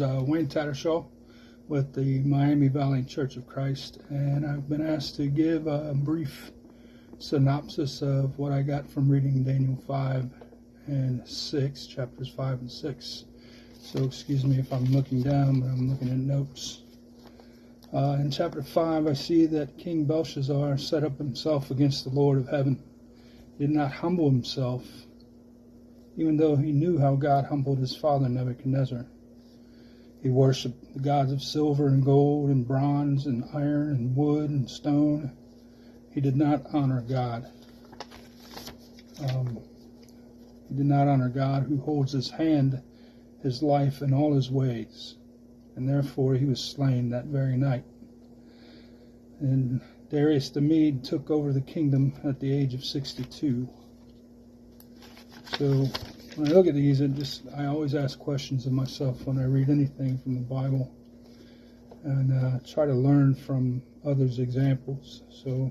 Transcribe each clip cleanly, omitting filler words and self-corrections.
Wayne Tattershall with the Miami Valley Church of Christ, and I've been asked to give a brief synopsis of what I got from reading Daniel 5 and 6, chapters 5 and 6. So excuse me if I'm looking down, but I'm looking at notes. In chapter 5, I see that King Belshazzar set up himself against the Lord of heaven. He did not humble himself, even though he knew how God humbled his father Nebuchadnezzar. He worshipped the gods of silver and gold and bronze and iron and wood and stone. He did not honor God. He did not honor God who holds his hand, his life, and all his ways. And therefore he was slain that very night. And Darius the Mede took over the kingdom at the age of 62. So when I look at these, I always ask questions of myself when I read anything from the Bible, and try to learn from others' examples. So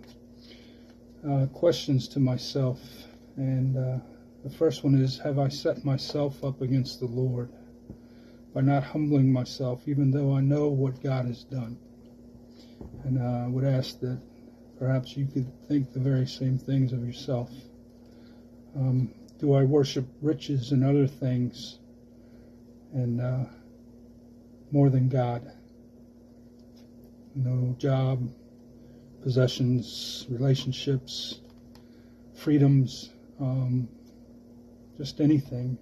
questions to myself, and the first one is, have I set myself up against the Lord by not humbling myself, even though I know what God has done? And I would ask that perhaps you could think the very same things of yourself. Do I worship riches and other things and more than God? Job, possessions, relationships, freedoms, just anything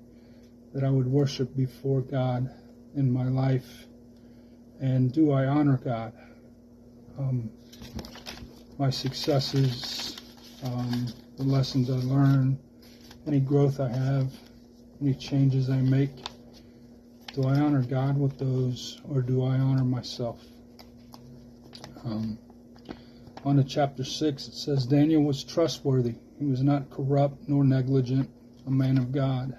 that I would worship before God in my life. And do I honor God? My successes, the lessons I learn, any growth I have, any changes I make, do I honor God with those, or do I honor myself? On to chapter 6, it says, Daniel was trustworthy. He was not corrupt nor negligent, a man of God.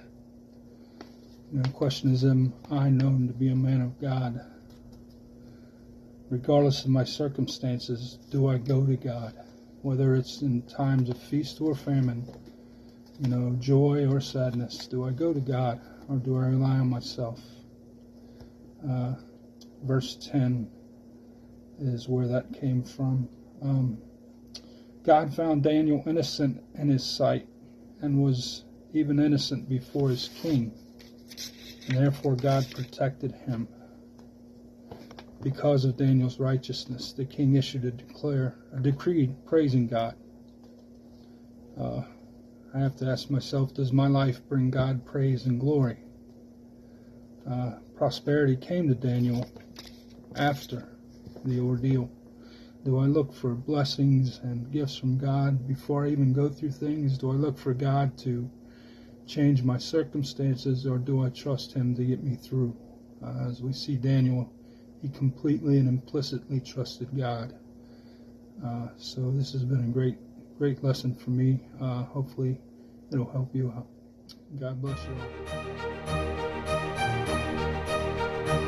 The question is, am I known to be a man of God? Regardless of my circumstances, do I go to God? Whether it's in times of feast or famine, joy or sadness, do I go to God, or do I rely on myself? Verse 10 is where that came from. God found Daniel innocent in his sight, and was even innocent before his king, and therefore God protected him. Because of Daniel's righteousness, the king issued a decree praising God. I have to ask myself, does my life bring God praise and glory? Prosperity came to Daniel after the ordeal. Do I look for blessings and gifts from God before I even go through things? Do I look for God to change my circumstances, or do I trust Him to get me through? As we see Daniel, he completely and implicitly trusted God. So this has been a great lesson for me. Hopefully it'll help you out. God bless you all.